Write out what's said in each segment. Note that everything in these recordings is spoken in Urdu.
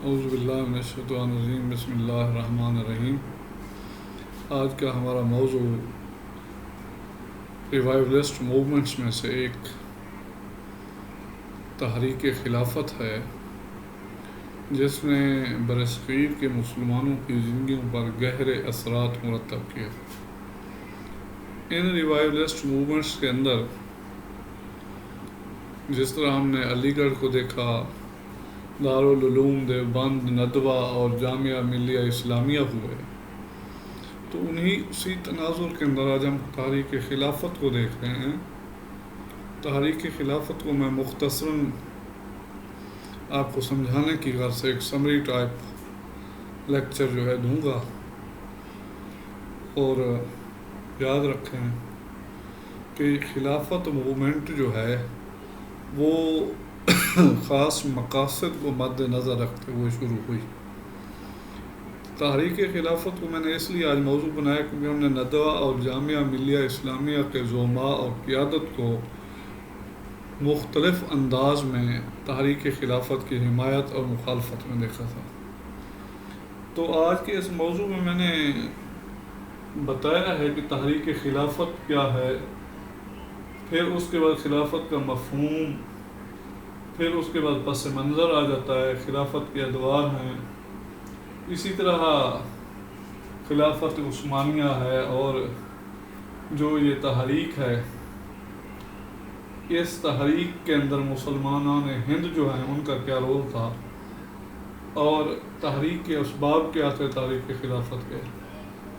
اعوذ باللہ من الشیطان الرجیم، بسم اللہ الرحمن الرحیم۔ آج کا ہمارا موضوع ریوائولسٹ موومنٹس میں سے ایک تحریک خلافت ہے، جس نے برصغیر کے مسلمانوں کی زندگیوں پر گہرے اثرات مرتب کیے۔ ان ریوائولسٹ موومنٹس کے اندر جس طرح ہم نے علی گڑھ کو دیکھا، دارالعلوم دیوبند، ندوہ اور جامعہ ملیہ اسلامیہ ہوئے، تو اسی تناظر کے اندر آج ہم تحریک خلافت کو دیکھ رہے ہیں۔ تحریک خلافت کو میں مختصراً آپ کو سمجھانے کی غرض سے ایک سمری ٹائپ لیکچر دوں گا، اور یاد رکھیں کہ خلافت موومنٹ وہ خاص مقاصد کو مد نظر رکھتے ہوئے شروع ہوئی۔ تحریک خلافت کو میں نے اس لیے آج موضوع بنایا کیونکہ ہم نے ندوہ اور جامعہ ملیہ اسلامیہ کے زعماء اور قیادت کو مختلف انداز میں تحریک خلافت کی حمایت اور مخالفت میں دیکھا تھا۔ تو آج کے اس موضوع میں نے بتایا ہے کہ تحریک خلافت کیا ہے، پھر اس کے بعد خلافت کا مفہوم، پھر اس کے بعد پس منظر آ جاتا ہے، خلافت کے ادوار ہیں، اسی طرح خلافت عثمانیہ ہے، اور جو یہ تحریک ہے، اس تحریک کے اندر مسلمانان ہند ہیں ان کا کیا رول تھا، اور تحریک کے اسباب کیا تھے تحریک خلافت کے۔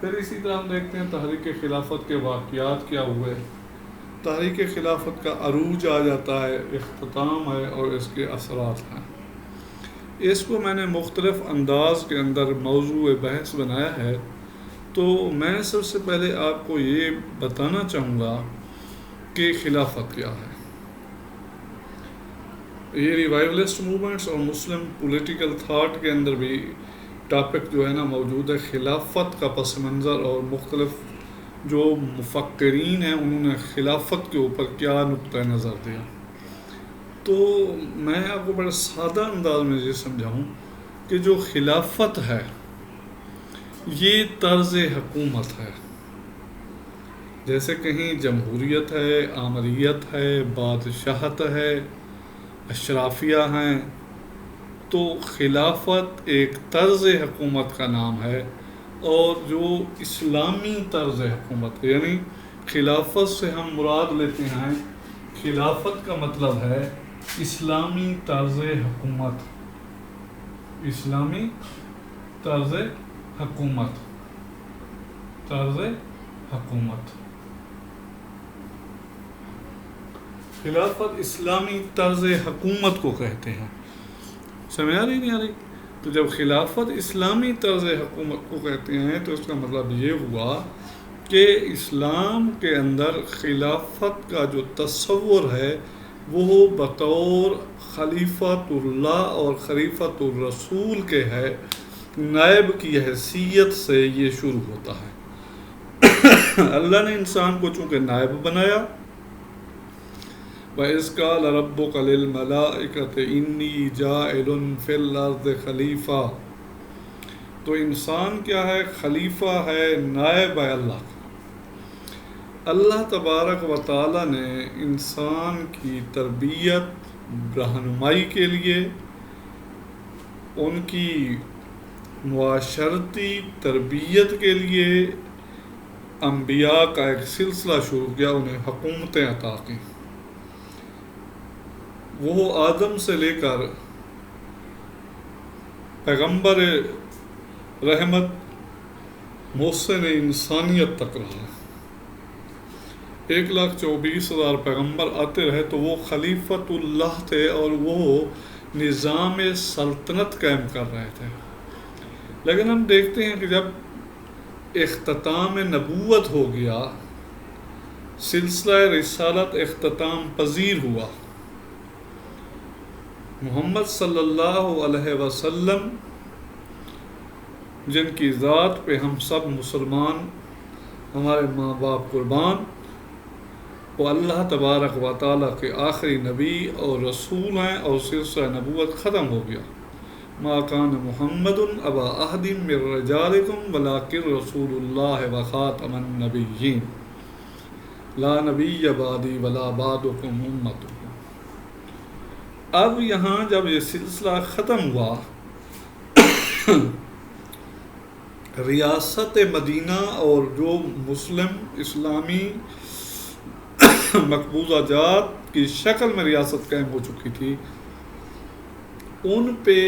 پھر اسی طرح ہم دیکھتے ہیں تحریک خلافت کے واقعات کیا ہوئے، تحریک خلافت کا عروج آ جاتا ہے، اختتام ہے، اور اس کے اثرات ہیں۔ اس کو میں نے مختلف انداز کے اندر موضوع بحث بنایا ہے۔ تو میں سب سے پہلے آپ کو یہ بتانا چاہوں گا کہ خلافت کیا ہے۔ یہ ریوائولسٹ موومنٹس اور مسلم پولیٹیکل تھاٹ کے اندر بھی ٹاپک موجود ہے، خلافت کا پس منظر، اور مختلف جو مفکرین ہیں انہوں نے خلافت کے اوپر کیا نقطہ نظر دیا۔ تو میں آپ کو بڑے سادہ انداز میں یہ سمجھاؤں کہ جو خلافت ہے یہ طرز حکومت ہے، جیسے کہیں جمہوریت ہے، آمریت ہے، بادشاہت ہے، اشرافیہ ہیں، تو خلافت ایک طرز حکومت کا نام ہے، اور جو اسلامی طرز حکومت ہے، یعنی خلافت سے ہم مراد لیتے ہیں، خلافت کا مطلب ہے اسلامی طرز حکومت، اسلامی طرز حکومت، طرز حکومت۔ خلافت اسلامی طرز حکومت کو کہتے ہیں۔ سمجھ آ رہی نہیں آ رہی؟ تو جب خلافت اسلامی طرز حکومت کو کہتے ہیں تو اس کا مطلب یہ ہوا کہ اسلام کے اندر خلافت کا جو تصور ہے وہ بطور خلیفۃ اللہ اور خلیفۃ الرسول کے ہے، نائب کی حیثیت سے یہ شروع ہوتا ہے۔ اللہ نے انسان کو چونکہ نائب بنایا، وَإِذْ قَالَ رَبُّكَ لِلْمَلَائِكَةِ إِنِّي جَاعِلٌ فِي الْأَرْضِ خلیفہ۔ تو انسان کیا ہے؟ خلیفہ ہے، نائب ہے اللہ کا۔ اللہ تبارک و تعالی نے انسان کی تربیت، رہنمائی کے لیے، ان کی معاشرتی تربیت کے لیے انبیاء کا ایک سلسلہ شروع کیا، انہیں حکومتیں عطا کی۔ وہ آدم سے لے کر پیغمبر رحمت محسن انسانیت تک رہا، 1,24,000 پیغمبر آتے رہے، تو وہ خلیفۃ اللہ تھے، اور وہ نظام سلطنت قائم کر رہے تھے۔ لیکن ہم دیکھتے ہیں کہ جب اختتام نبوت ہو گیا، سلسلہ رسالت اختتام پذیر ہوا، محمد صلی اللہ علیہ وسلم جن کی ذات پہ ہم سب مسلمان، ہمارے ماں باپ قربان، وہ اللہ تبارک و تعالیٰ کے آخری نبی اور رسول ہیں، اور سلسلہ نبوت ختم ہو گیا۔ ما کان محمد ابا احد من رجالکم ولکن رسول اللہ وخاتم النبیین لا نبی بعدی ولا بعدکم امۃ۔ اب یہاں جب یہ سلسلہ ختم ہوا، ریاست مدینہ اور جو مسلم اسلامی مقبوضہ جات کی شکل میں ریاست قائم ہو چکی تھی، ان پہ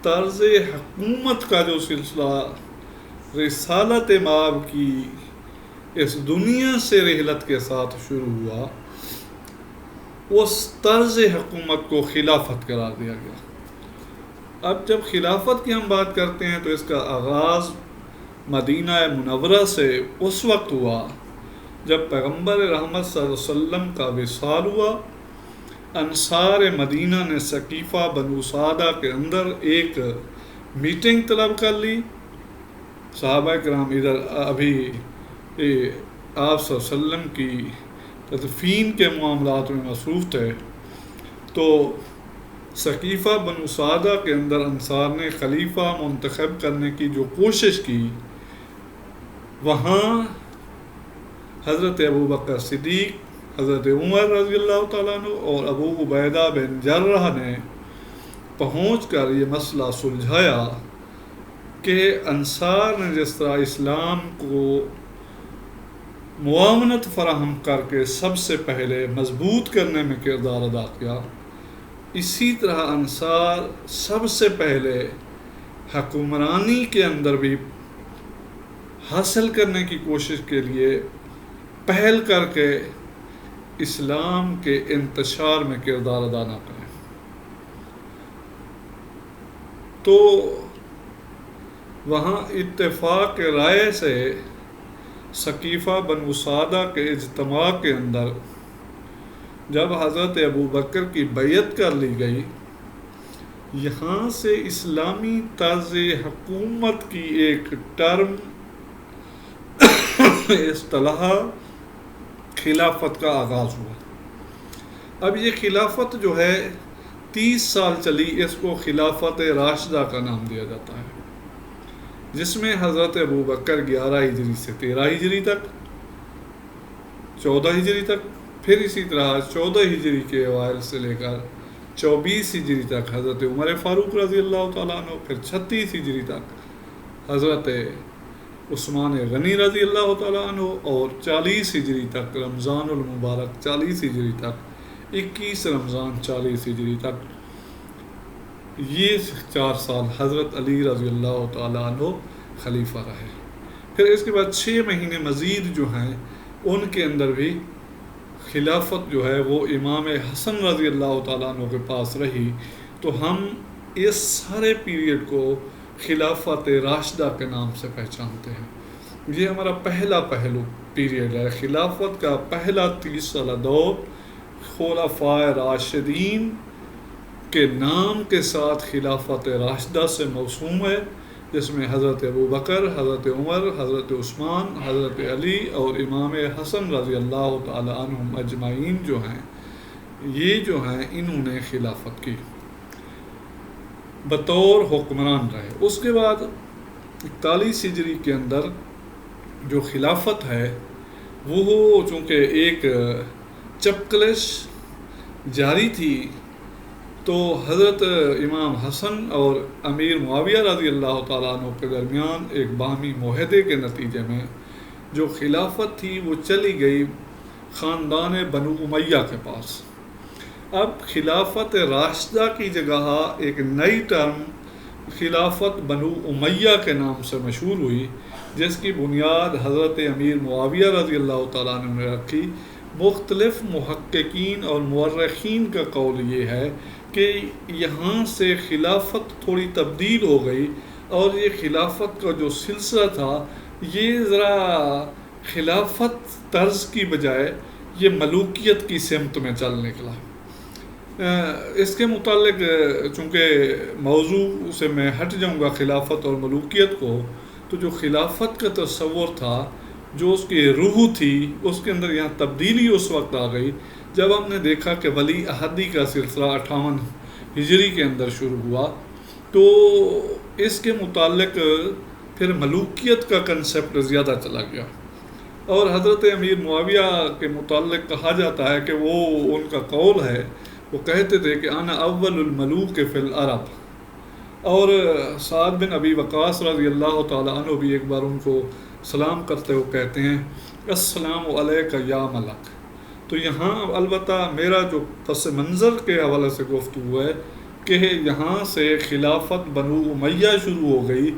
طرز حکومت کا جو سلسلہ رسالت مآب کی اس دنیا سے رحلت کے ساتھ شروع ہوا، اس طرز حکومت کو خلافت قرار دیا گیا۔ اب جب خلافت کی ہم بات کرتے ہیں تو اس کا آغاز مدینہ منورہ سے اس وقت ہوا جب پیغمبر رحمت صلی اللہ علیہ وسلم کا وصال ہوا۔ انصار مدینہ نے ثقیفہ بنو سعدہ کے اندر ایک میٹنگ طلب کر لی۔ صحابہ کرام ادھر ابھی آپ صلی اللہ علیہ وسلم کی تدفین کے معاملات میں مصروف تھے، تو ثقیفہ بنو سعدہ کے اندر انصار نے خلیفہ منتخب کرنے کی جو کوشش کی، وہاں حضرت ابوبکر صدیق، حضرت عمر رضی اللہ تعالیٰ عنہ اور ابو عبیدہ بن جرح نے پہنچ کر یہ مسئلہ سلجھایا کہ انصار نے جس طرح اسلام کو معاونت فراہم کر کے سب سے پہلے مضبوط کرنے میں کردار ادا کیا، اسی طرح انصار سب سے پہلے حکمرانی کے اندر بھی حاصل کرنے کی کوشش کے لیے پہل کر کے اسلام کے انتشار میں کردار ادا نہ کریں۔ تو وہاں اتفاق رائے سے ثقیفہ بنو سعدہ کے اجتماع کے اندر جب حضرت ابوبکر کی بیعت کر لی گئی، یہاں سے اسلامی طرز حکومت کی ایک ٹرم اصطلاح خلافت کا آغاز ہوا۔ اب یہ خلافت جو ہے 30 سال چلی، اس کو خلافت راشدہ کا نام دیا جاتا ہے، جس میں حضرت ابوبکر 11 ہجری سے 13 ہجری تک، 14 ہجری تک، پھر اسی طرح 14 ہجری کے اوائل سے لے کر 24 ہجری تک حضرت عمر فاروق رضی اللہ تعالیٰ عنہ، پھر 36 ہجری تک حضرت عثمان غنی رضی اللہ تعالیٰ عنہ، اور 40 ہجری تک رمضان المبارک 40 ہجری تک، 21 رمضان 40 ہجری تک، یہ 4 سال حضرت علی رضی اللہ تعالیٰ عنہ خلیفہ رہے۔ پھر اس کے بعد 6 مہینے مزید جو ہیں ان کے اندر بھی خلافت جو ہے وہ امام حسن رضی اللہ تعالیٰ عنہ کے پاس رہی۔ تو ہم اس سارے پیریڈ کو خلافت راشدہ کے نام سے پہچانتے ہیں۔ یہ ہمارا پہلا پہلو پیریڈ ہے، خلافت کا پہلا 30 سالہ دور خلفائے راشدین کے نام کے ساتھ خلافت راشدہ سے موسوم ہے، جس میں حضرت ابوبکر، حضرت عمر، حضرت عثمان، حضرت علی اور امام حسن رضی اللہ تعالی عنہم اجمعین جو ہیں، یہ جو ہیں انہوں نے خلافت کی، بطور حکمران رہے۔ اس کے بعد 41 ہجری کے اندر جو خلافت ہے وہ چونکہ ایک چپکلش جاری تھی، تو حضرت امام حسن اور امیر معاویہ رضی اللہ تعالیٰ عنہ کے درمیان ایک باہمی معاہدے کے نتیجے میں جو خلافت تھی وہ چلی گئی خاندان بنو امیہ کے پاس۔ اب خلافت راشدہ کی جگہ ایک نئی ٹرم خلافت بنو امیہ کے نام سے مشہور ہوئی، جس کی بنیاد حضرت امیر معاویہ رضی اللہ تعالیٰ عنہ نے رکھی۔ مختلف محققین اور مورخین کا قول یہ ہے کہ یہاں سے خلافت تھوڑی تبدیل ہو گئی، اور یہ خلافت کا جو سلسلہ تھا یہ ذرا خلافت طرز کی بجائے یہ ملوکیت کی سمت میں چل نکلا۔ اس کے متعلق چونکہ موضوع سے میں ہٹ جاؤں گا خلافت اور ملوکیت کو، تو جو خلافت کا تصور تھا، جو اس کی روح تھی، اس کے اندر یہاں تبدیلی اس وقت آ گئی جب ہم نے دیکھا کہ ولی عہدی کا سلسلہ 58 ہجری کے اندر شروع ہوا، تو اس کے متعلق پھر ملوکیت کا کنسپٹ زیادہ چلا گیا، اور حضرت امیر معاویہ کے متعلق کہا جاتا ہے کہ وہ ان کا قول ہے، وہ کہتے تھے کہ انا اول الملوک فی العرب، اور سعد بن ابی وقاص رضی اللہ تعالیٰ عنہ بھی ایک بار ان کو سلام کرتے ہوئے کہتے ہیں السلام علیک یا ملک۔ تو یہاں البتہ میرا جو پس منظر کے حوالے سے گفتگو ہے کہ یہاں سے خلافت بنو امیہ شروع ہو گئی،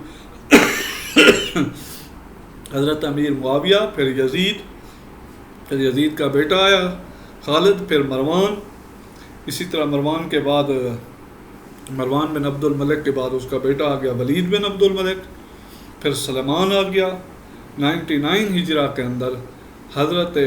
حضرت امیر معاویہ، پھر یزید کا بیٹا آیا خالد، پھر مروان، اسی طرح مروان کے بعد مروان بن عبد الملک کے بعد اس کا بیٹا آ گیا ولید بن عبد الملک، پھر سلمان آ گیا 99 ہجرہ کے اندر، حضرت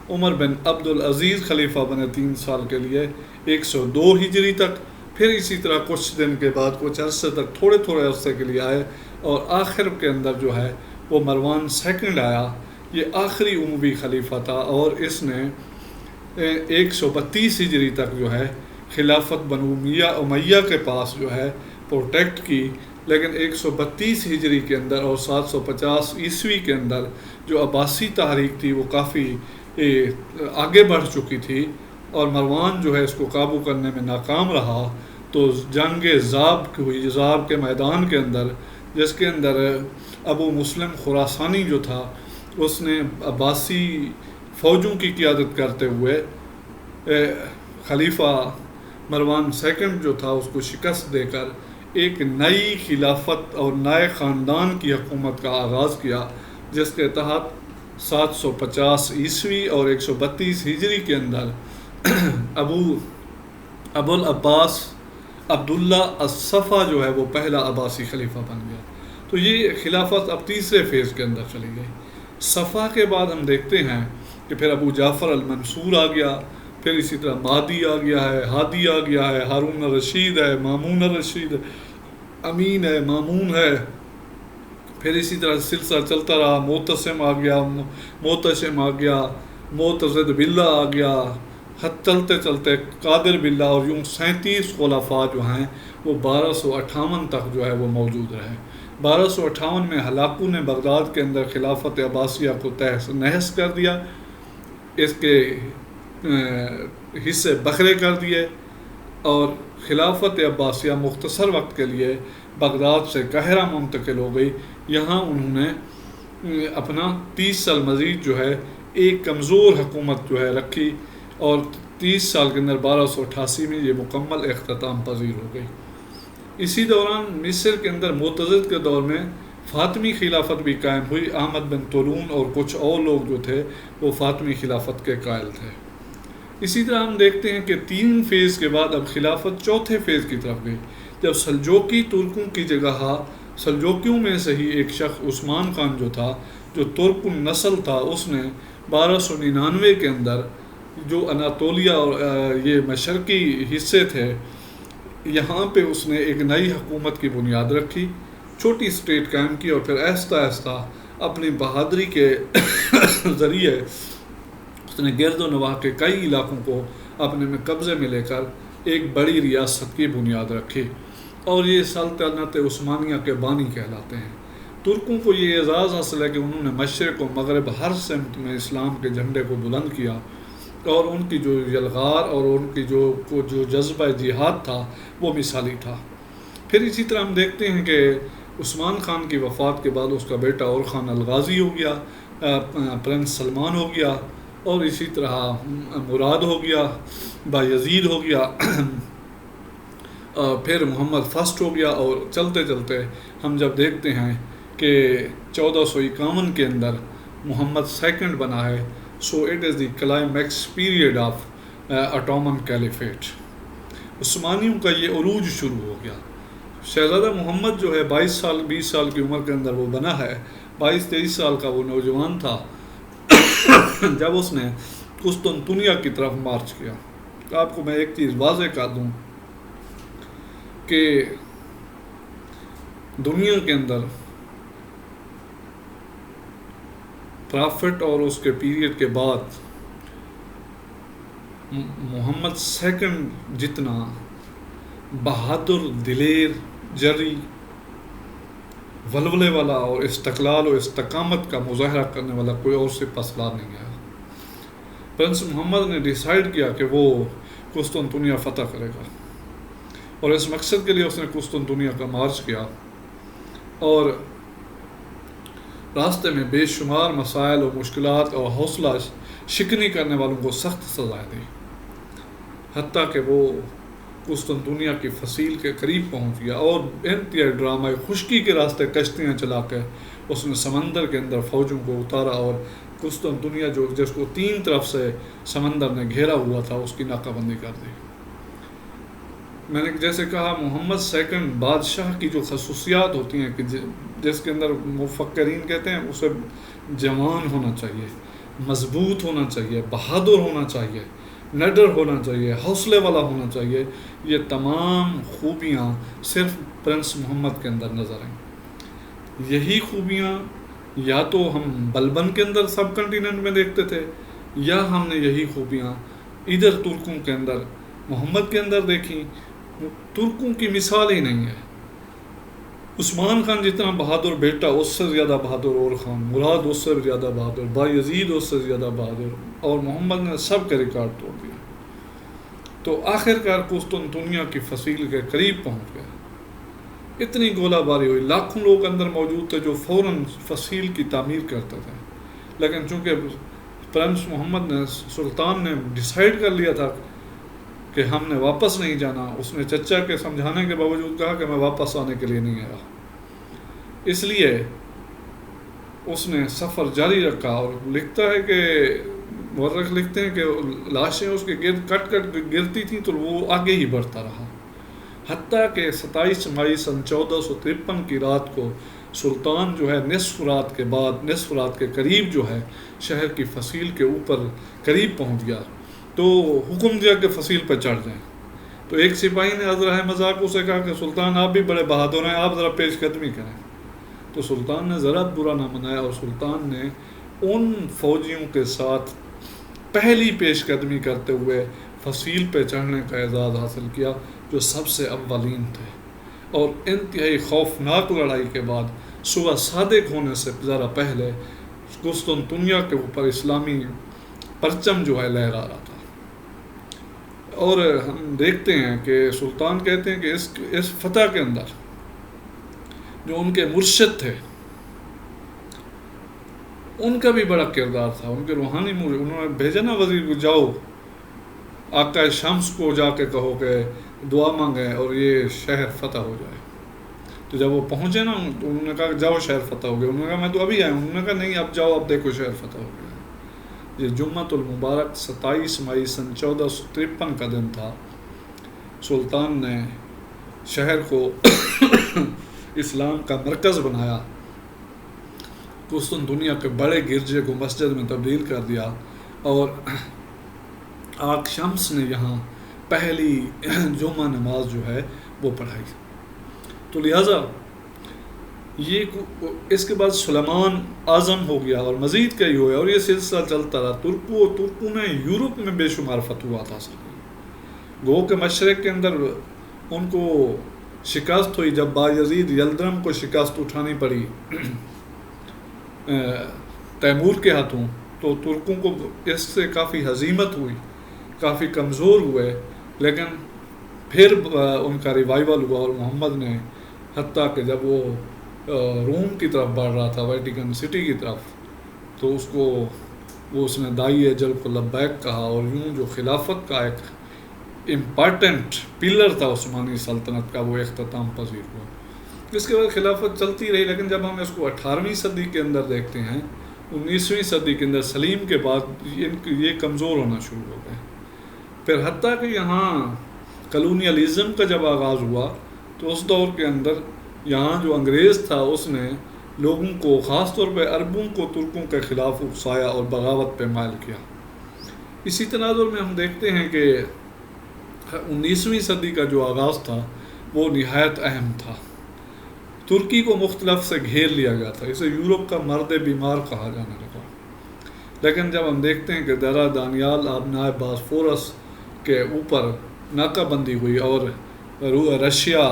عمر بن عبد العزیز خلیفہ بنے 3 سال کے لیے 102 ہجری تک، پھر اسی طرح کچھ دن کے بعد کچھ عرصے تک تھوڑے عرصے کے لیے آئے، اور آخر کے اندر جو ہے وہ مروان سیکنڈ آیا، یہ آخری اموی خلیفہ تھا، اور اس نے 132 ہجری تک جو ہے خلافت بنو امیہ کے پاس جو ہے پروٹیکٹ کی، لیکن 132 ہجری کے اندر اور 750 عیسوی کے اندر جو عباسی تحریک تھی وہ کافی آگے بڑھ چکی تھی، اور مروان جو ہے اس کو قابو کرنے میں ناکام رہا، تو جنگ ضاب ہوئی، ضاب کے میدان کے اندر، جس کے اندر ابو مسلم خراسانی جو تھا اس نے عباسی فوجوں کی قیادت کرتے ہوئے خلیفہ مروان سیکنڈ جو تھا اس کو شکست دے کر ایک نئی خلافت اور نئے خاندان کی حکومت کا آغاز کیا، جس کے تحت 750 عیسوی اور 132 ہجری کے اندر ابو العباس عبداللہ الصفا جو ہے وہ پہلا عباسی خلیفہ بن گیا۔ تو یہ خلافت اب تیسرے فیز کے اندر چلی گئی۔ صفا کے بعد ہم دیکھتے ہیں کہ پھر ابو جعفر المنصور آ گیا، پھر اسی طرح مہدی آ گیا ہے، ہادی آ گیا ہے، ہارون الرشید ہے، مامون الرشید، امین ہے، مامون ہے، پھر اسی طرح سلسلہ چلتا رہا، معتصم آ گیا، معتضد باللہ آ گیا، خط چلتے چلتے قادر باللہ، اور یوں 37 خلفاء جو ہیں وہ 1258 تک جو ہے وہ موجود رہے۔ 1258 میں ہلاکو نے بغداد کے اندر خلافت عباسیہ کو تہس نہس کر دیا، اس کے حصے بکھرے کر دیے، اور خلافت عباسیہ مختصر وقت کے لیے بغداد سے قاہرہ منتقل ہو گئی۔ یہاں انہوں نے اپنا 30 سال مزید جو ہے ایک کمزور حکومت جو ہے رکھی، اور 30 سال کے اندر 1288 میں یہ مکمل اختتام پذیر ہو گئی۔ اسی دوران مصر کے اندر معتضد کے دور میں فاطمی خلافت بھی قائم ہوئی، احمد بن طولون اور کچھ اور لوگ جو تھے وہ فاطمی خلافت کے قائل تھے۔ اسی طرح ہم دیکھتے ہیں کہ 3 فیز کے بعد اب خلافت چوتھے فیز کی طرف گئی، جب سلجوقی ترکوں کی جگہ سلجوکیوں میں سے ہی ایک شخص عثمان خان جو تھا، جو ترک النسل تھا، اس نے 1299 کے اندر جو اناطولیہ اور یہ مشرقی حصے تھے، یہاں پہ اس نے ایک نئی حکومت کی بنیاد رکھی، چھوٹی اسٹیٹ قائم کی، اور پھر آہستہ آہستہ اپنی بہادری کے ذریعے اس نے گرد و نواح کے کئی علاقوں کو اپنے میں قبضے میں لے کر ایک بڑی ریاست کی بنیاد رکھی، اور یہ سلطنت عثمانیہ کے بانی کہلاتے ہیں۔ ترکوں کو یہ اعزاز حاصل ہے کہ انہوں نے مشرق و مغرب ہر سمت میں اسلام کے جھنڈے کو بلند کیا، اور ان کی جو یلغار اور ان کی جو جذبہ جہاد تھا وہ مثالی تھا۔ پھر اسی طرح ہم دیکھتے ہیں کہ عثمان خان کی وفات کے بعد اس کا بیٹا اور خان الغازی ہو گیا، پرنس سلمان ہو گیا، اور اسی طرح مراد ہو گیا، بایزید ہو گیا، پھر محمد فرسٹ ہو گیا، اور چلتے چلتے ہم جب دیکھتے ہیں کہ 1451 کے اندر محمد سیکنڈ بنا ہے، so it is the climax period of Ottoman caliphate. عثمانیوں کا یہ عروج شروع ہو گیا۔ شہزادہ محمد جو ہے 20 سال کی عمر کے اندر وہ بنا ہے، 22-23 سال کا وہ نوجوان تھا جب اس نے قسطنطنیہ کی طرف مارچ کیا۔ آپ کو میں ایک چیز واضح کر دوں کہ دنیا کے اندر پرافٹ اور اس کے پیریڈ کے بعد محمد سیکنڈ جتنا بہادر، دلیر جری، ولولے والا اور استقلال و استقامت کا مظاہرہ کرنے والا کوئی اور سپہ سالار نہیں آیا۔ پرنس محمد نے ڈیسائیڈ کیا کہ وہ قسطنطنیہ فتح کرے گا، اور اس مقصد کے لیے اس نے قسطنطنیہ کا مارچ کیا، اور راستے میں بے شمار مسائل اور مشکلات اور حوصلہ شکنی کرنے والوں کو سخت سزائیں دی، حتیٰ کہ وہ قسطنطنیہ کی فصیل کے قریب پہنچ گیا، اور انتہائی ڈرامہ خشکی کے راستے کشتیاں چلا کے اس نے سمندر کے اندر فوجوں کو اتارا، اور قسطنطنیہ جس کو 3 طرف سے سمندر نے گھیرا ہوا تھا اس کی ناکہ بندی کر دی۔ میں نے جیسے کہا، محمد سیکنڈ بادشاہ کی جو خصوصیات ہوتی ہیں کہ جس کے اندر مفکرین کہتے ہیں اسے جوان ہونا چاہیے، مضبوط ہونا چاہیے، بہادر ہونا چاہیے، نڈر ہونا چاہیے، حوصلے والا ہونا چاہیے، یہ تمام خوبیاں صرف پرنس محمد کے اندر نظر آئیں۔ یہی خوبیاں یا تو ہم بلبن کے اندر سب کنٹیننٹ میں دیکھتے تھے، یا ہم نے یہی خوبیاں ادھر ترکوں کے اندر محمد کے اندر دیکھیں۔ ترکوں کی مثال ہی نہیں ہے۔ عثمان خان جتنا بہادر بیٹا، اس سے زیادہ بہادر اور خان، مراد اس سے زیادہ بہادر، بایزید اس سے زیادہ بہادر، اور محمد نے سب کے ریکارڈ توڑ دیا۔ تو آخرکار قسطنطنیہ کی فصیل کے قریب پہنچ گیا۔ اتنی گولہ باری ہوئی، لاکھوں لوگ اندر موجود تھے جو فوراً فصیل کی تعمیر کرتے تھے، لیکن چونکہ پرنس محمد نے، سلطان نے ڈیسائیڈ کر لیا تھا کہ ہم نے واپس نہیں جانا، اس نے چچا کے سمجھانے کے باوجود کہا کہ میں واپس آنے کے لیے نہیں آیا، اس لیے اس نے سفر جاری رکھا۔ اور لکھتا ہے کہ مورخ لکھتے ہیں کہ لاشیں اس کے گرد کٹ کٹ گرتی تھیں تو وہ آگے ہی بڑھتا رہا، حتیٰ کہ 27 مئی سن 1453 کی رات کو سلطان جو ہے نصف رات کے بعد، نصف رات کے قریب جو ہے شہر کی فصیل کے اوپر قریب پہنچ گیا، تو حکم دیا کہ فصیل پہ چڑھ جائیں۔ تو ایک سپاہی نے عذرہ مذاق اسے کہا کہ سلطان آپ بھی بڑے بہادر ہیں، آپ ذرا پیش قدمی کریں۔ تو سلطان نے ذرا برا نہ منایا، اور سلطان نے ان فوجیوں کے ساتھ پہلی پیش قدمی کرتے ہوئے فصیل پہ چڑھنے کا اعزاز حاصل کیا، جو سب سے اولین تھے، اور انتہائی خوفناک لڑائی کے بعد صبح صادق ہونے سے ذرا پہلے قسطنطنیہ کے اوپر اسلامی پرچم جو ہے لہرا رہا تھا۔ اور ہم دیکھتے ہیں کہ سلطان کہتے ہیں کہ اس فتح کے اندر جو ان کے مرشد تھے ان کا بھی بڑا کردار تھا، ان کے روحانی انہوں نے بھیجا نا وزیر کو، جاؤ آقا شمس کو جا کے کہو کہ دعا مانگے اور یہ شہر فتح ہو جائے۔ تو جب وہ پہنچے نا، انہوں نے کہا کہ جاؤ شہر فتح ہو گیا، انہوں نے کہا میں تو ابھی آیا ہوں، انہوں نے کہا نہیں اب جاؤ، اب دیکھو شہر فتح ہو گیا۔ یہ جمعۃ المبارک 27 مئی سن 1453 کا دن تھا۔ سلطان نے شہر کو اسلام کا مرکز بنایا، قسطنطنیہ کے بڑے گرجے کو مسجد میں تبدیل کر دیا، اور آق شمس نے یہاں پہلی جمعہ نماز جو ہے وہ پڑھائی۔ تو لہٰذا اس کے بعد سلیمان اعظم ہو گیا، اور مزید کئی ہوئے، اور یہ سلسلہ چلتا رہا۔ ترکوں نے یورپ میں بے شمار فتوحات حاصل کی۔ گو کے مشرق کے اندر ان کو شکست ہوئی جب بایزید یلدرم کو شکست اٹھانی پڑی تیمور کے ہاتھوں، تو ترکوں کو اس سے کافی ہزیمت ہوئی، کافی کمزور ہوئے، لیکن پھر ان کا ریوائول ہوا، اور محمد نے حتیٰ کہ جب وہ روم کی طرف بڑھ رہا تھا، ویٹیکن سٹی کی طرف، تو اس نے دائی اجل کو لبیک کہا، اور یوں جو خلافت کا ایک امپارٹنٹ پلر تھا عثمانی سلطنت کا، وہ اختتام پذیر ہوا۔ اس کے بعد خلافت چلتی رہی، لیکن جب ہم اس کو 18ویں صدی کے اندر دیکھتے ہیں، 19ویں صدی کے اندر سلیم کے بعد یہ کمزور ہونا شروع ہو گئے۔ پھر حتیٰ کہ یہاں کلونیلزم کا جب آغاز ہوا، تو اس دور کے اندر یہاں جو انگریز تھا اس نے لوگوں کو، خاص طور پہ عربوں کو، ترکوں کے خلاف اکسایا اور بغاوت پہ مائل کیا۔ اسی تناظر میں ہم دیکھتے ہیں کہ 19ویں صدی کا جو آغاز تھا وہ نہایت اہم تھا۔ ترکی کو مختلف سے گھیر لیا گیا تھا، اسے یورپ کا مرد بیمار کہا جانے لگا۔ لیکن جب ہم دیکھتے ہیں کہ درہ دانیال آبنائے باسفورس کے اوپر ناکہ بندی ہوئی، اور رشیا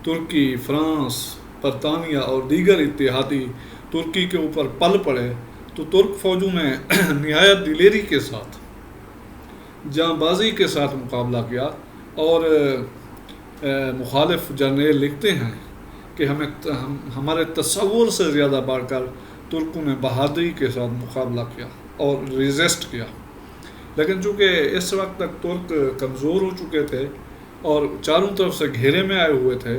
ترکی، فرانس، برطانیہ اور دیگر اتحادی ترکی کے اوپر پل پڑے تو ترک فوجوں نے نہایت دلیری کے ساتھ، جاں بازی کے ساتھ مقابلہ کیا، اور مخالف جرنیل لکھتے ہیں کہ ہمارے تصور سے زیادہ بڑھ کر ترکوں نے بہادری کے ساتھ مقابلہ کیا اور ریزسٹ کیا. لیکن چونکہ اس وقت تک ترک کمزور ہو چکے تھے اور چاروں طرف سے گھیرے میں آئے ہوئے تھے،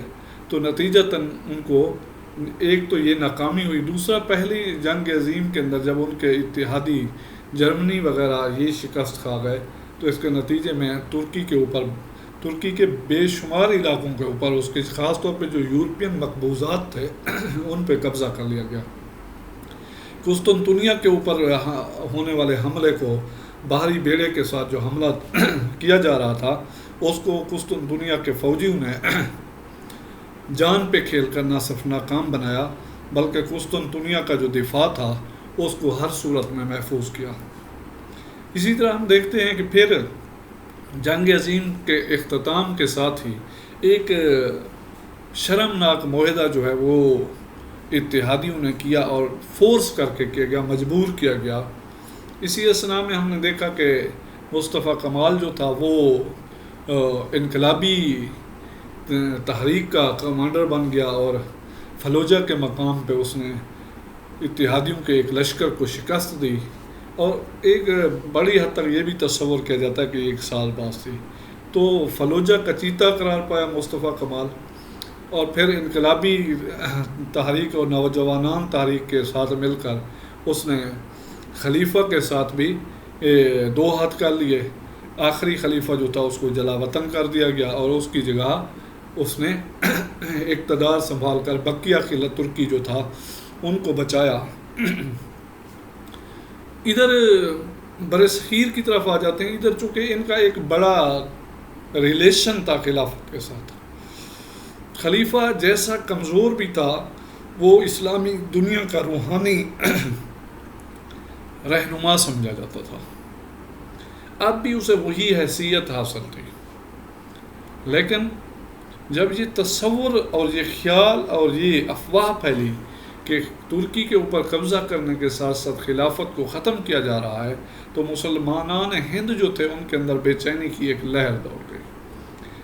تو نتیجتاً ان کو ایک تو یہ ناکامی ہوئی، دوسرا پہلی جنگ عظیم کے اندر جب ان کے اتحادی جرمنی وغیرہ یہ شکست کھا گئے، تو اس کے نتیجے میں ترکی کے بے شمار علاقوں کے اوپر، اس کے خاص طور پہ جو یورپین مقبوضات تھے ان پہ قبضہ کر لیا گیا. قسطنطنیہ کے اوپر ہونے والے حملے کو، باہری بیڑے کے ساتھ جو حملہ کیا جا رہا تھا، اس کو قسطنطنیہ کے فوجیوں نے جان پہ کھیل کر نہ صرف ناکام بنایا، بلکہ قسطنطنیہ کا جو دفاع تھا اس کو ہر صورت میں محفوظ کیا. اسی طرح ہم دیکھتے ہیں کہ پھر جنگ عظیم کے اختتام کے ساتھ ہی ایک شرمناک معاہدہ جو ہے وہ اتحادیوں نے کیا اور فورس کر کے کیا گیا، مجبور کیا گیا. اسی اثنا میں ہم نے دیکھا کہ مصطفیٰ کمال جو تھا وہ انقلابی تحریک کا کمانڈر بن گیا، اور فلوجہ کے مقام پہ اس نے اتحادیوں کے ایک لشکر کو شکست دی، اور ایک بڑی حد تک یہ بھی تصور کیا جاتا ہے کہ 1 سال بعد تھی. تو فلوجہ کا چیتا قرار پایا مصطفیٰ کمال، اور پھر انقلابی تحریک اور نوجوانان تحریک کے ساتھ مل کر اس نے خلیفہ کے ساتھ بھی 2 ہاتھ کر لیے. آخری خلیفہ جو تھا اس کو جلا وطن کر دیا گیا، اور اس کی جگہ اس نے اقتدار سنبھال کر بقیہ خلافت ترکی جو تھا ان کو بچایا. ادھر برصغیر کی طرف آ جاتے ہیں. ادھر چونکہ ان کا ایک بڑا ریلیشن تھا خلافت کے ساتھ. خلیفہ جیسا کمزور بھی تھا، وہ اسلامی دنیا کا روحانی رہنما سمجھا جاتا تھا. اب بھی اسے وہی حیثیت حاصل تھی، لیکن جب یہ تصور اور یہ خیال اور یہ افواہ پھیلی کہ ترکی کے اوپر قبضہ کرنے کے ساتھ ساتھ خلافت کو ختم کیا جا رہا ہے، تو مسلمانان ہند جو تھے ان کے اندر بے چینی کی ایک لہر دوڑ گئی.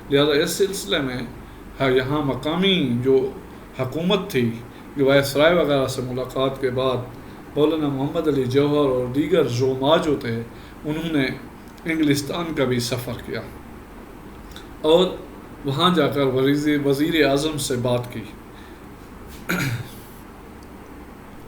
لہذا اس سلسلے میں یہاں مقامی جو حکومت تھی، جو وائسرائے وغیرہ سے ملاقات کے بعد مولانا محمد علی جوہر اور دیگر زعماء جو تھے، انہوں نے انگلستان کا بھی سفر کیا اور وہاں جا کر وزیر اعظم سے بات کی.